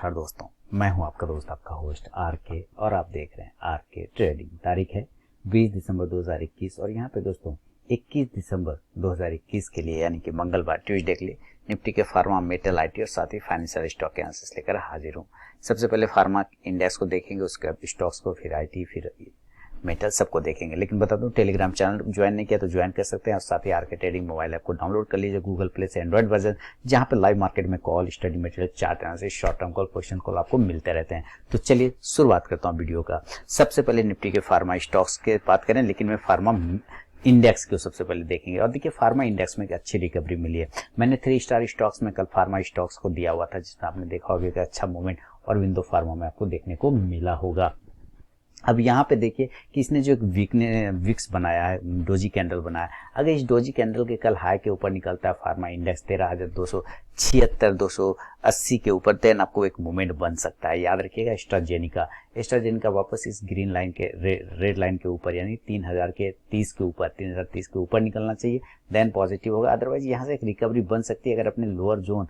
नमस्कार दोस्तों, मैं हूं आपका दोस्त आपका होस्ट आर के और आप देख रहे हैं आर के ट्रेडिंग। तारीख है 20 दिसंबर 2021 और यहां पे दोस्तों 21 दिसंबर 2021 के लिए यानी कि मंगलवार ट्यूसडे के लिए निफ्टी के फार्मा, मेटल, आईटी और साथ ही फाइनेंशियल स्टॉक के एनालिसिस लेकर हाजिर हूं। सबसे पहले फार्मा इंडेक्स को देखेंगे, उसके बाद स्टॉक्स को, फिर आईटी, फिर मेटल, सबको देखेंगे। लेकिन बता दूं, टेलीग्राम चैनल ज्वाइन नहीं किया तो ज्वाइन कर सकते हैं और साथ ही आर के ट्रेडिंग मोबाइल ऐप को डाउनलोड कर लीजिए गूगल प्ले से, एंड्रॉइड वर्जन, जहां पे लाइव मार्केट में call, study material, chart analysis, short term call, question call आपको मिलते रहते हैं। तो चलिए शुरुआत करता हूं वीडियो का। सबसे पहले निफ्टी के फार्मा स्टॉक्स के बात करें, लेकिन मैं फार्मा इंडेक्स को सबसे पहले देखेंगे। और देखिए फार्मा इंडेक्स में एक अच्छी रिकवरी मिली है। मैंने 3 स्टार स्टॉक्स में कल फार्मा स्टॉक्स को दिया हुआ था, जिसमें आपने देखा होगा कि अच्छा मूवमेंट और विंडो फार्मा में आपको देखने को मिला होगा। अब यहाँ पे देखिए कि इसने जो एक विक्स बनाया है, डोजी कैंडल बनाया, अगर इस डोजी कैंडल के कल हाई के ऊपर निकलता है फार्मा इंडेक्स 13,276 280 के ऊपर, देन आपको एक मूवमेंट बन सकता है। याद रखिएगा एस्ट्राजेनिका वापस इस ग्रीन लाइन के रेड लाइन के ऊपर यानी 3030 के ऊपर निकलना चाहिए, देन पॉजिटिव होगा। अदरवाइज यहाँ से एक रिकवरी बन सकती है। अगर अपने लोअर जोन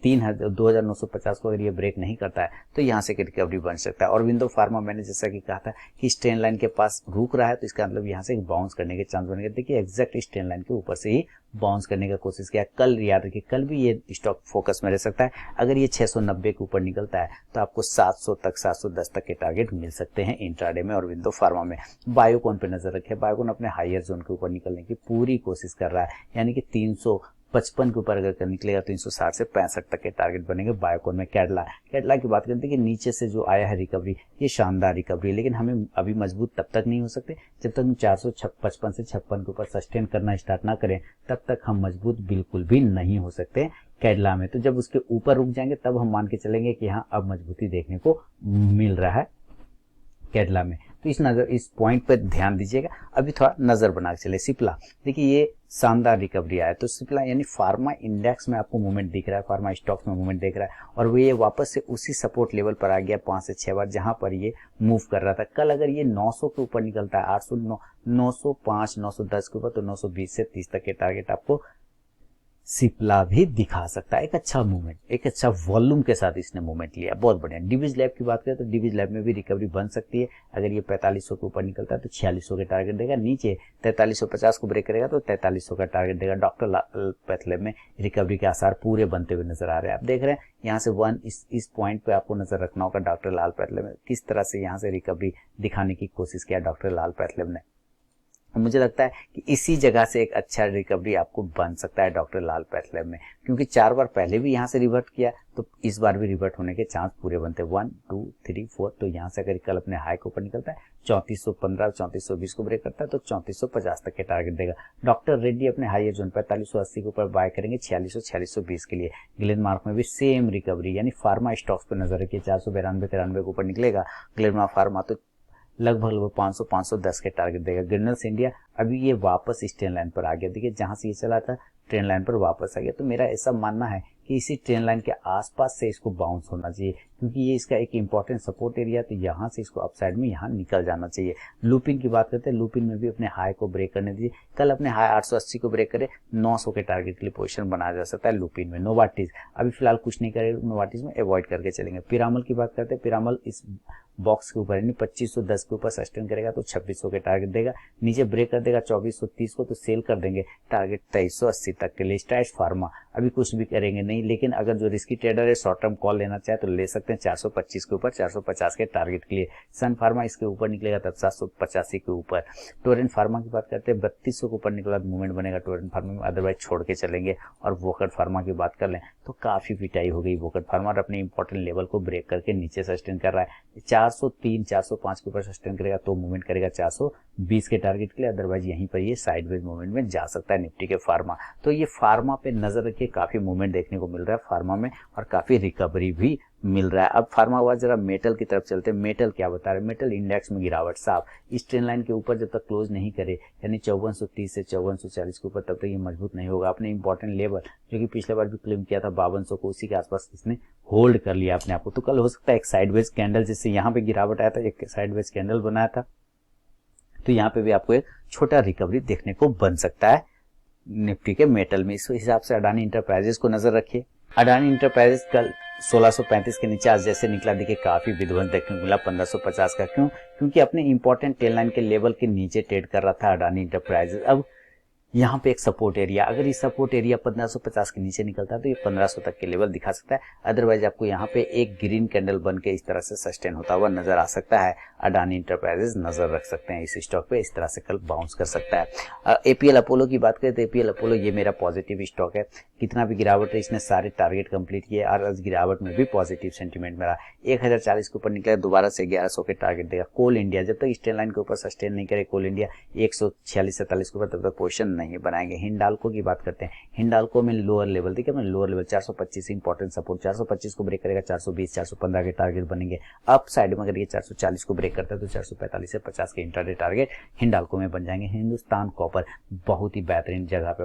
2950 को अगर ये ब्रेक नहीं करता है तो यहाँ से रिकवरी बन सकता है। और विंडो फार्मा मैंने जैसा कि कहा था कि इस ट्रेंड लाइन के पास रुक रहा है, तो इसका मतलब यहाँ से बाउंस करने के चांस बनेंगे। देखिए एग्जैक्ट इस ट्रेंड लाइन के ऊपर से ही बाउंस करने का कोशिश किया। कल याद रखिए, कल भी ये स्टॉक फोकस में रह सकता है। अगर ये 690 के ऊपर निकलता है तो आपको 700 तक, 710 तक के टारगेट मिल सकते हैं इंट्राडे में और विंडो फार्मा में। बायोकॉन पे नजर रखें, बायोकॉन अपने हायर जोन के ऊपर निकलने की पूरी कोशिश कर रहा है, यानी कि 355 के ऊपर अगर निकलेगा तो 360 से 65 तक के टारगेट बनेंगे बायोकॉन में। कैडला की बात करते हैं कि नीचे से जो आया है रिकवरी, ये शानदार रिकवरी है, लेकिन हमें अभी मजबूत तब तक नहीं हो सकते जब तक हम 455 से 56 के ऊपर सस्टेन करना स्टार्ट ना करें, तब तक हम मजबूत बिल्कुल भी नहीं हो सकते कैडला में। तो जब उसके ऊपर रुक जाएंगे तब हम मान के चलेंगे कि हाँ अब मजबूती देखने को मिल रहा है कैडला में। तो इस पॉइंट पर ध्यान दीजिएगा। अभी थोड़ा नजर बना के चले। सिप्ला, देखिए ये शानदार रिकवरी आया, तो सिप्ला यानी फार्मा इंडेक्स में आपको मूवमेंट दिख रहा है, फार्मा स्टॉक्स में मूवमेंट दिख रहा है और वो ये वापस से उसी सपोर्ट लेवल पर आ गया 5 से 6 बार, जहां पर ये मूव कर रहा था। कल अगर ये 900 के ऊपर निकलता है, 809, 905, 910 के ऊपर, तो 920 से 30 तक के टारगेट आपको सिप्ला भी दिखा सकता है। एक अच्छा मूवमेंट, एक अच्छा वॉल्यूम के साथ इसने मूवमेंट लिया, बहुत बढ़िया। डिविज लैब की बात करें तो डिविज लैब में भी रिकवरी बन सकती है। अगर ये 4500 के ऊपर निकलता है तो 4600 के टारगेट देगा, नीचे 4350 को ब्रेक करेगा तो 4300 का टारगेट देगा। डॉक्टर लाल पैथ लैब में रिकवरी के आसार पूरे बनते हुए नजर आ रहे हैं। आप देख रहे हैं यहाँ से इस पॉइंट पे आपको नजर रखना होगा डॉक्टर लाल पैथ लैब में किस तरह से यहाँ से रिकवरी दिखाने की कोशिश किया डॉक्टर लाल पैथ लैब ने। मुझे लगता है कि इसी जगह से एक अच्छा रिकवरी आपको बन सकता है डॉक्टर लाल पैथ लैब में, क्योंकि 4 बार पहले भी यहाँ से रिवर्ट किया, तो इस बार भी रिवर्ट होने के चांस पूरे बनते हैं। 1 2 3 4, तो यहाँ से अगर कल अपने हाई के ऊपर निकलता है 3415, 3420 को ब्रेक करता है तो 3450 तक के टारगेट देगा। डॉक्टर रेड्डी अपने हाई जोन 4580 के ऊपर बाय करेंगे 4600, 4620 के लिए। ग्लेनमार्क में भी सेम रिकवरी, यानी फार्मा स्टॉक्स पर नजर रखिए। 492, 93 के ऊपर निकलेगा ग्लेनमार्क फार्मा तो लगभग 500, 510 के टारगेट देगा। ग्रेनल्स इंडिया अभी ये वापस इस ट्रेंड लाइन पर आ गया। देखिए जहां से ये चला था ट्रेंड लाइन पर वापस आ गया, तो मेरा ऐसा मानना है कि इसी ट्रेंड लाइन के आसपास से इसको बाउंस होना चाहिए, क्योंकि ये इसका एक इंपॉर्टेंट सपोर्ट एरिया, तो यहाँ से इसको अपसाइड में यहाँ निकल जाना चाहिए। लूपिन की बात करते हैं, लूपिन में भी अपने हाई को ब्रेक करने दीजिए। कल अपने हाई 880 को ब्रेक करे 900 के टारगेट के लिए पोजीशन बनाया जा सकता है लूपिन में। नोवार्टिस अभी फिलहाल कुछ नहीं करे, नोवार्टिस में अवॉइड करके चलेंगे। पिरामल की बात करते हैं, पिरामल इस बॉक्स के ऊपर यानी 2510 के ऊपर सस्टेन करेगा तो 2600 के टारगेट देगा, नीचे ब्रेक कर देगा 2430 को तो सेल कर देंगे, टारगेट 2380 तक के लिए। स्ट्राइड्स फार्मा अभी कुछ भी करेंगे नहीं, लेकिन अगर जो रिस्की ट्रेडर है शॉर्ट टर्म कॉल लेना चाहे तो ले सकते हैं 425 के ऊपर, 450 के टारगेट के लिए। सन फार्मा इसके ऊपर निकलेगा तब 785 के ऊपर। टोरेंट फार्मा की बात करते हैं, 3200 के ऊपर निकला मूवमेंट बनेगा टोरेंट फार्मा में, अदरवाइज छोड़ के चलेंगे। और वोकट फार्मा की बात कर लें तो काफी पिटाई हो गई वोकट फार्मा, अपने इंपॉर्टेंट लेवल को ब्रेक करके नीचे सस्टेन कर रहा है। 403, 405 के ऊपर सस्टेन करेगा तो मूवमेंट करेगा 420 के टारगेट के लिए, अदरवाइज यहीं पर ये साइडवेज मूवमेंट में जा सकता है निफ्टी के फार्मा। तो ये फार्मा पे नजर रखिए, काफी मूवमेंट देखने को मिल रहा है फार्मा में और काफी रिकवरी भी मिल रहा है। अब फार्मा हुआ, जरा मेटल की तरफ चलते हैं। मेटल क्या बता रहे हैं, मेटल इंडेक्स में गिरावट साफ, इस ट्रेंड लाइन के ऊपर जब तक क्लोज नहीं करे यानी 5430 से 5440 के ऊपर, तब तक ये मजबूत नहीं होगा। अपने इंपॉर्टेंट लेवल जो कि पिछले बार भी क्लेम किया था 5200 को, उसी के आसपास इसने होल्ड कर लिया अपने आप को। तो कल हो सकता है एक साइडवेज कैंडल, जिससे यहाँ पे गिरावट आया था, एक साइडवेज कैंडल बनाया था, तो यहाँ पे भी आपको एक छोटा रिकवरी देखने को बन सकता है निफ्टी के मेटल में। इस हिसाब से अडानी इंटरप्राइजेस को नजर रखिए। अडानी इंटरप्राइजेस कल 1635 के नीचे आज जैसे निकला, देखिए काफी विध्वंस देखने को मिला 1550 का। क्यों? क्योंकि अपने इंपॉर्टेंट टेल लाइन के लेवल के नीचे ट्रेड कर रहा था अडानी इंटरप्राइजेस। अब यहाँ पे एक सपोर्ट एरिया, अगर इस सपोर्ट एरिया 1550 के नीचे निकलता है तो ये 1500 तक के लेवल दिखा सकता है। अदरवाइज आपको यहाँ पे एक ग्रीन कैंडल बन के इस तरह से सस्टेन होता हुआ नजर आ सकता है। अडानी इंटरप्राइजेस नजर रख सकते हैं इस स्टॉक पे, इस तरह से कल बाउंस कर सकता है। एपीएल अपोलो की बात करें तो एपीएल अपोलो ये मेरा पॉजिटिव स्टॉक है। कितना भी गिरावट है, इसने सारे टारगेट कंप्लीट किए और आज गिरावट में भी पॉजिटिव सेंटीमेंट मेरा 1040 के ऊपर निकला, दोबारा से 1100 के टारगेट देगा। कोल इंडिया जब तक स्टेन लाइन के ऊपर सस्टेन नहीं करे, कोल इंडिया 146-47 के ऊपर तब तक पोजीशन नहीं बनाएंगे। हिंडाल्को की बात करते हैं, हिंडाल्को में लोअर लेवल, देखिए अपने लोअर लेवल 425 इंपॉर्टेंट सपोर्ट, 425 को ब्रेक करेगा 420 415 के टारगेट बनेंगे। अप साइड में अगर ये 440 को ब्रेक करता है तो 445 से 50 के इंट्राडे टारगेट हिंडाल्को में बन जाएंगे। हिंदुस्तान कॉपर बहुत ही बेहतरीन जगह पे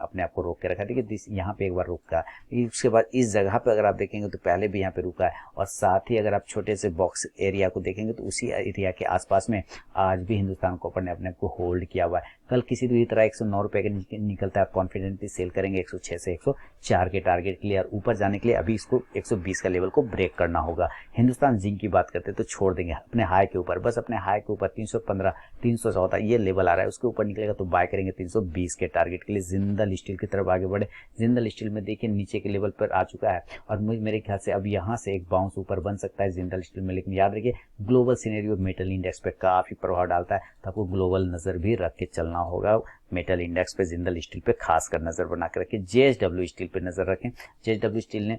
अपने आप को रोक के रखा, देखिए यहाँ पे एक बार रुका, उसके बाद इस जगह पे अगर आप देखेंगे तो पहले भी यहाँ पे रुका है, और साथ ही अगर आप छोटे से बॉक्स एरिया को देखेंगे तो उसी एरिया के आसपास में आज भी हिंदुस्तान कॉपर ने अपने को होल्ड किया हुआ है। कल किसी भी तरह 109 रुपए के निकलता है, आप कॉन्फिडेंटली सेल करेंगे 106 से 104 के टारगेट के लिए, और ऊपर जाने के लिए अभी इसको 120 का लेवल को ब्रेक करना होगा। हिंदुस्तान जिंक की बात करते हैं तो छोड़ देंगे अपने हाई के ऊपर, बस अपने हाई के ऊपर 315 314 ये लेवल आ रहा है, उसके ऊपर निकलेगा तो बाय करेंगे 320 के टारगेट के लिए। जिंदल स्टील की तरफ आगे बढ़े, जिंदल स्टील में देखिए नीचे के लेवल पर आ चुका है और मेरे ख्याल से अब यहाँ से एक बाउंस ऊपर बन सकता है जिंदल स्टील में। लेकिन याद रखिए ग्लोबल सिनेरियो मेटल इंडेक्स पे काफी प्रभाव डालता है, तो आपको ग्लोबल नजर भी रख के चलना होगा। मेटल इंडेक्स पे जिंदल स्टील पे खासकर नजर बना के रखें। जेएसडब्ल्यू स्टील पे नजर रखें, जेएसडब्ल्यू स्टील ने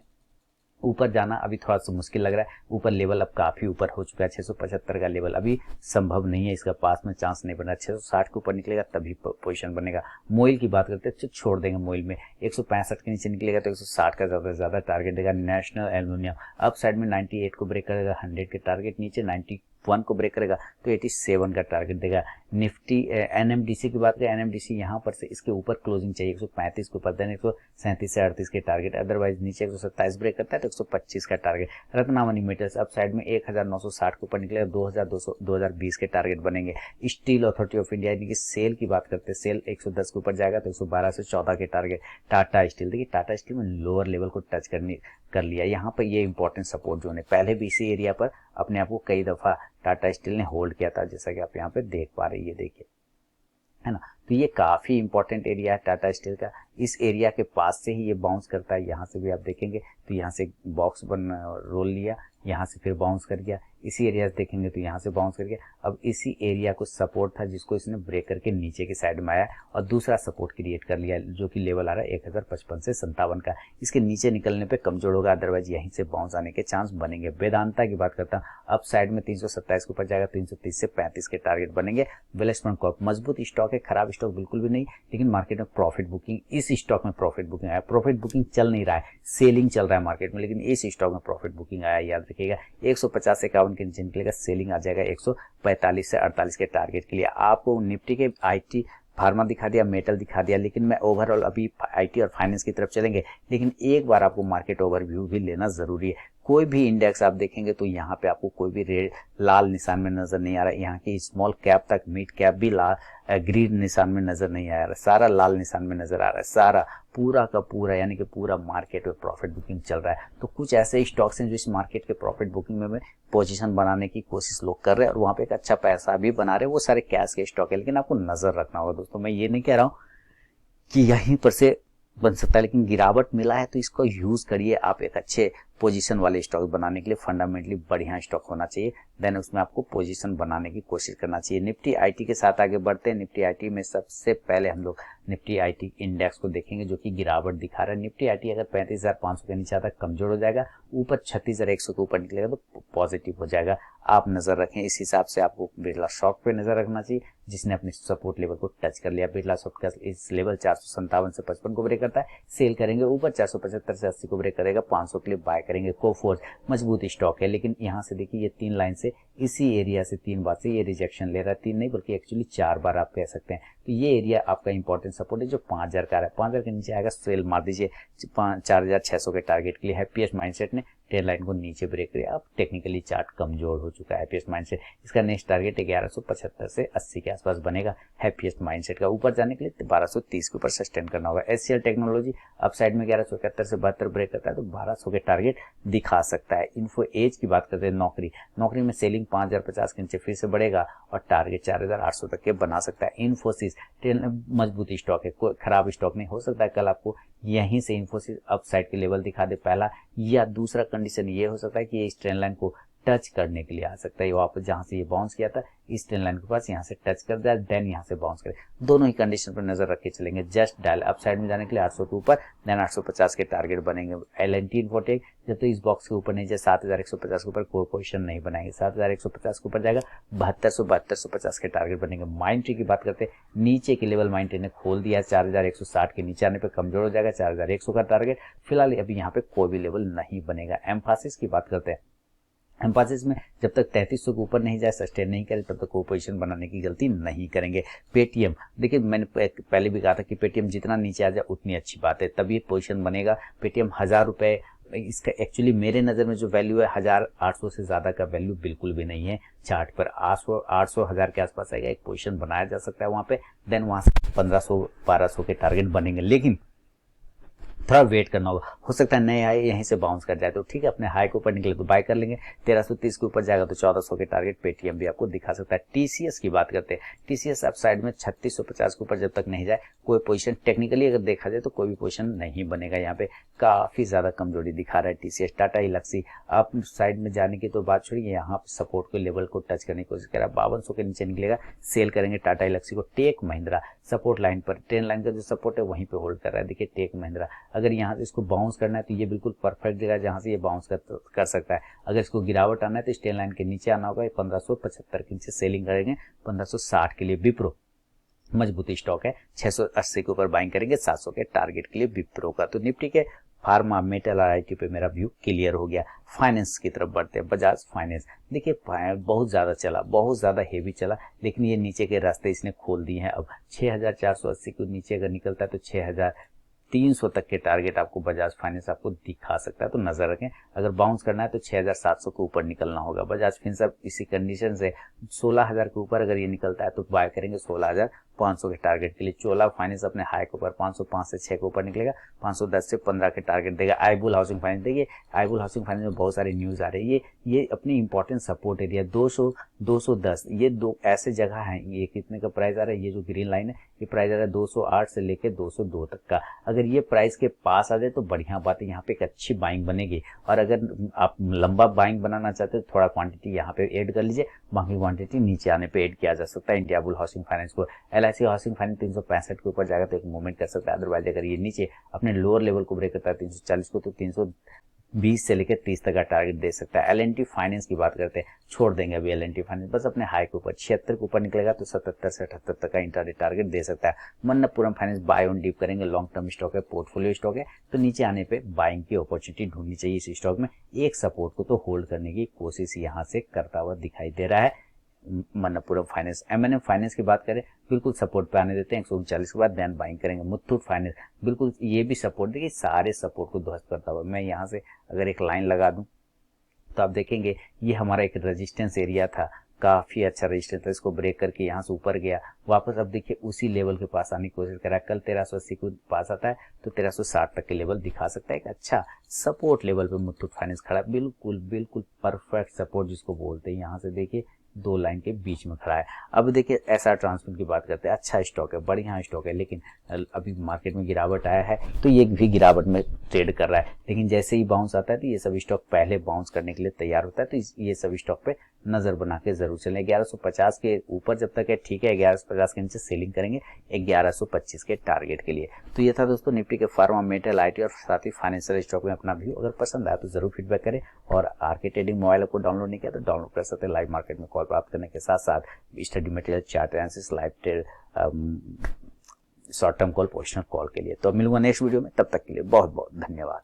ऊपर जाना अभी थोड़ा सा मुश्किल लग रहा है, ऊपर लेवल अब काफी ऊपर हो चुका है, 675 का लेवल अभी संभव नहीं है, इसका पास में चांस नहीं बना। 660 के ऊपर निकलेगा तभी पोजीशन बनेगा। मोइल की बात करते हैं, छोड़ देंगे मोइल में, 165 के नीचे निकलेगा तो 160 का ज्यादा से ज्यादा टारगेट देगा। नेशनल एल्यूमिनियम अप साइड में 98 को ब्रेक करेगा, 100 के टारगेट, नीचे 91 को ब्रेक करेगा तो 87 का टारगेट देगा। निफ्टी एनएमडीसी की बात करें, एनएमडीसी यहाँ पर से इसके ऊपर क्लोजिंग चाहिए 135 के ऊपर, देन 137 से 38 के टारगेट, अदरवाइज नीचे 127 ब्रेक करता है तो 125 का target. Ratnamani metals up side में 1960 के ऊपर निकलेगा, 2020 के टारगेट बनेंगे। स्टील अथॉरिटी ऑफ इंडिया यानी कि सेल की बात करते हैं, सेल 110 के ऊपर जाएगा तो 112 से 14 के टारगेट। टाटा स्टील, देखिए टाटा स्टील में लोअर लेवल को टच कर लिया, यहाँ पर ये इंपॉर्टेंट सपोर्ट जोन है, पहले भी इसी एरिया पर अपने आप को कई दफा टाटा स्टील ने होल्ड किया था, जैसा कि आप यहाँ पे देख पा रहे हैं, ये देखिए है ना। तो ये काफी इंपॉर्टेंट एरिया है टाटा स्टील का, इस एरिया के पास से ही ये बाउंस करता है। यहाँ से भी आप देखेंगे तो यहाँ से बॉक्स रोल लिया, यहाँ से फिर बाउंस कर गया, इसी एरिया से देखेंगे तो यहाँ से बाउंस कर गया। अब इसी एरिया को सपोर्ट था जिसको इसने ब्रेक करके नीचे की साइड में आया और दूसरा सपोर्ट क्रिएट कर लिया, जो कि लेवल आ रहा है 1055 से 57 का। इसके नीचे निकलने पे कमजोर होगा, अदरवाइज यहीं से बाउंस आने के चांस बनेंगे। वेदांता की बात करता हूँ, अप साइड में 327 के ऊपर जाएगा, 330 से 35 के टारगेट बनेंगे। वेलस्पन कॉर्प मजबूत स्टॉक है, खराब स्टॉक बिल्कुल भी नहीं, लेकिन मार्केट में प्रॉफिट बुकिंग, इस स्टॉक में प्रॉफिट बुकिंग आया। प्रॉफिट बुकिंग चल नहीं रहा है, सेलिंग चल रहा है मार्केट में, लेकिन इस स्टॉक में प्रॉफिट बुकिंग आया, याद रखिएगा। 150 से 51 के नीचे निकलेगा, सेलिंग आ जाएगा 145 से 48 के टारगेट के लिए। आपको निफ्टी के आईटी फार्मा दिखा दिया, मेटल दिखा दिया, लेकिन मैं ओवरऑल अभी आईटी और फाइनेंस की तरफ चलेंगे, लेकिन एक बार आपको मार्केट ओवरव्यू भी लेना जरूरी है। कोई भी इंडेक्स आप देखेंगे तो यहाँ पे आपको कोई भी रेड लाल निशान में नजर नहीं आ रहा है, यहाँ की स्मॉल कैप तक मिड कैप भी लाल ग्रीन निशान में नजर नहीं आ रहा है, सारा लाल निशान में नजर आ रहा है, सारा पूरा का पूरा, यानी कि पूरा मार्केट में प्रॉफिट बुकिंग चल रहा है। तो कुछ ऐसे स्टॉक्स हैं जो इस मार्केट के प्रॉफिट बुकिंग में पोजीशन बनाने की कोशिश लोग कर रहे हैं और वहां पे एक अच्छा पैसा भी बना रहे हैं, वो सारे कैश के स्टॉक है, लेकिन आपको नजर रखना होगा दोस्तों। मैं ये नहीं कह रहा हूँ कि यहीं पर से बन सकता है, लेकिन गिरावट मिला है तो इसको यूज करिए आप एक अच्छे पोजीशन वाले स्टॉक बनाने के लिए। फंडामेंटली बढ़िया स्टॉक होना चाहिए, देन उसमें आपको पोजीशन बनाने की कोशिश करना चाहिए। निफ्टी आईटी के साथ आगे बढ़ते हैं। निफ्टी आईटी में सबसे पहले हम लोग निफ्टी आईटी इंडेक्स को देखेंगे जो कि गिरावट दिखा रहा है। निफ्टी आईटी अगर 35,500 के नीचे आता कमजोर हो जाएगा, ऊपर 36,100 के ऊपर निकलेगा तो पॉजिटिव हो जाएगा, आप नजर रखें। इस हिसाब से आपको बिरला सॉफ्ट पे नजर रखना चाहिए जिसने अपने सपोर्ट लेवल को टच कर लिया। बिरला सॉफ्ट का इस लेवल 457 से 55 को ब्रेक करता है, सेल करेंगे, ऊपर 475 से 80 को ब्रेक करेगा, 500 के लिए बाय करेंगे। कोफोर्ज मजबूत स्टॉक है, लेकिन यहाँ से देखिए ये 3 लाइन से इसी एरिया से 3 बार से ये रिजेक्शन ले रहा है, 3 नहीं बल्कि एक्चुअली 4 बार आप कह सकते हैं। तो ये एरिया आपका इंपॉर्टेंट सपोर्ट है जो 5000 का है, 5000 के नीचे आएगा सेल मार दीजिए, 4600 के टारगेट के लिए। हैप्पीएस्ट माइंडसेट ने ट्रेंड लाइन को नीचे ब्रेक किया। अब टेक्निकली चार्ट कमजोर हो चुका है हैप्पीएस्ट माइंडसेट। इसका नेक्स्ट टारगेट 1175 से 80 के आसपास बनेगा हैप्पीएस्ट माइंडसेट का। ऊपर जाने के लिए 1230 के ऊपर सस्टेन करना होगा। एचसीएल टेक्नोलॉजी अपसाइड में 1171 से 72 ब्रेक करता है तो 1200 के टारगेट दिखा सकता है। इन्फो एज की बात करते हैं, नौकरी में सेलिंग 5050 के नीचे फिर से बढ़ेगा और टारगेट 4800 तक के बना सकता है। इन्फोसिस मजबूत स्टॉक है, कोई खराब स्टॉक नहीं। हो सकता है कल आपको यहीं से इन्फोसिस अपसाइड के लेवल दिखा दे पहला, या दूसरा कंडीशन ये हो सकता है कि ये इस ट्रेंड लाइन को टच करने के लिए आ सकता है। वापस जहां से ये बाउंस किया था इस ट्रेंड लाइन के पास यहाँ से टच कर दिया, देन यहाँ से बाउंस करे। दोनों ही कंडीशन पर नजर रख के चलेंगे। जस्ट डायल अपसाइड में जाने के लिए 800 के ऊपर, देन 850 के टारगेट बनेंगे। एल&टी इन्फोटेक जब तो इस बॉक्स के ऊपर नहीं जाए 7150 के ऊपर कोई पोजीशन नहीं बनाएंगे। 7150 के ऊपर जाएगा 7250 के टारगेट बनेंगे। माइंडट्री की बात करते हैं, नीचे के लेवल माइंडट्री ने खोल दिया है 4160 के नीचे आने पर कमजोर हो जाएगा। 4100 का टारगेट फिलहाल अभी यहाँ पे कोई भी लेवल नहीं बनेगा। एम्फासिस की बात करते हैं, एम्फासिस में जब तक 3300 के ऊपर नहीं जाए, सस्टेन नहीं करे, तब तक कोई पोजीशन बनाने की गलती नहीं करेंगे। पेटीएम देखिए, मैंने पहले भी कहा था कि पेटीएम जितना नीचे आ जाए उतनी अच्छी बात है, तभी पोजीशन बनेगा। पेटीएम 1000 रुपए इसका एक्चुअली मेरे नज़र में जो वैल्यू है 1800 से ज़्यादा का वैल्यू बिल्कुल भी नहीं है। चार्ट पर 800 1000 के आसपास आएगा, एक पोजीशन बनाया जा सकता है वहाँ पे। देन वहाँ से 1500 1200 के टारगेट बनेंगे, लेकिन थोड़ा वेट करना होगा। हो सकता है नए हाई यहीं से बाउंस कर जाए तो ठीक है, अपने हाई के ऊपर निकले तो बाय कर लेंगे। 1330 के ऊपर जाएगा तो 1400 के टारगेट पेटीएम भी आपको दिखा सकता है। टीसीएस की बात करते हैं, टीसीएस अपसाइड में 3650 के ऊपर जब तक नहीं जाए कोई पोजीशन, टेक्निकली अगर देखा जाए तो कोई भी पोजीशन नहीं बनेगा। यहाँ पे काफी ज्यादा कमजोरी दिखा रहा है TCS. Tata Elxsi up side में जाने की तो बात छोड़िए, यहाँ पे सपोर्ट के लेवल को टच करने की कोशिश करा, 5200 के नीचे निकलेगा, सेल करेंगे टाटा इलक्सी को। टेक महिंद्रा सपोर्ट लाइन पर, ट्रेंड लाइन का जो सपोर्ट है वहीं पे होल्ड कर रहा है। देखिए टेक महिंद्रा अगर यहाँ से इसको बाउंस करना है तो ये बिल्कुल परफेक्ट जगह जहां से ये बाउंस कर सकता है। अगर इसको गिरावट आना है तो स्टेन लाइन के नीचे आना होगा। 1575 के नीचे सेलिंग करेंगे। 1560 के लिए विप्रो मजबूत स्टॉक है, 680 के ऊपर बाइंग करेंगे। 700 के टारगेट के लिए विप्रो का। तो निफ्टी के फार्मा मेटल और आईटी पे मेरा व्यू क्लियर हो गया। फाइनेंस की तरफ बढ़ते हैं। बजाज फाइनेंस देखिए बहुत ज्यादा चला, बहुत ज्यादा हेवी चला, लेकिन ये नीचे के रास्ते इसने खोल दिए हैं। अब 6480 के नीचे अगर निकलता है तो 6300 तक के टारगेट आपको बजाज फाइनेंस आपको दिखा सकता है, तो नजर रखें। अगर बाउंस करना है तो 6700 के ऊपर निकलना होगा। बजाज फाइनेंस इसी कंडीशन से 16000 के ऊपर अगर ये निकलता है तो बाय करेंगे 16500 के टारगेट के लिए। चोला फाइनेंस अपने हाई के ऊपर 505 से 6 के ऊपर निकलेगा, 510 से 15 के टारगेट देगा। आईबुल हाउसिंग फाइनेंस देखिए, आईबुल हाउसिंग फाइनेंस में बहुत सारी न्यूज आ रही है। ये अपनी इंपॉर्टेंट सपोर्ट एरिया 200 210 ये दो ऐसे जगह हैं। ये कितने का प्राइस आ रहा है, ये जो ग्रीन लाइन है ये प्राइस आ रहा है 208 से लेके 202 तक का। अगर ये प्राइस के पास आ जाए तो बढ़िया बात है, यहाँ पे एक अच्छी बाइंग बनेगी। और अगर आप लंबा बाइंग बनाना चाहते हो तो थोड़ा क्वांटिटी यहाँ पे ऐड कर लीजिए, बाकी क्वांटिटी नीचे आने पे ऐड किया जा सकता है। इंडिया बुल हाउसिंग फाइनेंस को, एलआईसी हाउसिंग फाइनेंस 365 के ऊपर जाएगा तो एक मूवमेंट कर सकता है। अदरवाइज अगर ये नीचे अपने लोअर लेवल को ब्रेक करता है 340 को, तो 320 से लेकर 30 तक का टारगेट दे सकता है। एल&टी फाइनेंस की बात करते हैं, छोड़ देंगे अभी एल&टी फाइनेंस, बस अपने हाई के ऊपर 76 के ऊपर निकलेगा तो 77 से 78 तक का इंट्राडे टारगेट दे सकता है। मन्नपुरम फाइनेंस बाय ऑन डीप करेंगे, लॉन्ग टर्म स्टॉक है, पोर्टफोलियो स्टॉक है, तो नीचे आने पे बाइंग की अपॉर्चुनिटी ढूंढनी चाहिए इस स्टॉक में। एक सपोर्ट को तो होल्ड करने की कोशिश यहाँ से करता हुआ दिखाई दे रहा है मन्नपुरम फाइनेंस। एमएनएम फाइनेंस की बात करें, बिल्कुल सपोर्ट पे आने देते हैं 139 के बाद, देन बाइंग करेंगे। मुथूट फाइनेंस बिल्कुल ये भी सपोर्ट, देखिए सारे सपोर्ट को ध्वस्त करता हुआ। मैं यहाँ से अगर एक लाइन लगा दूं तो आप देखेंगे ये हमारा एक रेजिस्टेंस एरिया था, काफी अच्छा रेजिस्टेंस था, इसको ब्रेक करके यहाँ से ऊपर गया वापस। अब देखिए उसी लेवल के पास आने की कोशिश करा, कल 1380 को पास आता है तो 1360 तक के लेवल दिखा सकता है। एक अच्छा सपोर्ट लेवल पे मुथूट फाइनेंस खड़ा है, बिल्कुल परफेक्ट सपोर्ट जिसको बोलते हैं। यहाँ से देखिए दो लाइन के बीच में खड़ा है। अब देखिए एसआर ट्रांसमिट की बात करते हैं, अच्छा स्टॉक है, बढ़िया स्टॉक है, लेकिन अभी मार्केट में गिरावट आया है तो ये भी गिरावट में ट्रेड कर रहा है। लेकिन जैसे ही बाउंस आता है तो ये सब स्टॉक पहले बाउंस करने के लिए तैयार होता है, तो ये सब स्टॉक पे नजर बना के जरूर चलें। 1150 के ऊपर जब तक है ठीक है, 1150 के नीचे सेलिंग करेंगे 1125 के टारगेट के लिए। तो ये था दोस्तों निफ्टी के फार्मा, मेटल, आईटी और साथ ही फाइनेंशियल स्टॉक में अपना व्यू। अगर पसंद आया तो जरूर फीडबैक करें, और आरके ट्रेडिंग मोबाइल को डाउनलोड नहीं किया तो डाउनलोड कर सकते हैं। लाइव मार्केट में कॉल प्राप्त करने के साथ साथ study material, chart analysis, live trade, short term call, positional call के लिए। तो मिलूंगा नेक्स्ट वीडियो में, तब तक के लिए बहुत बहुत धन्यवाद।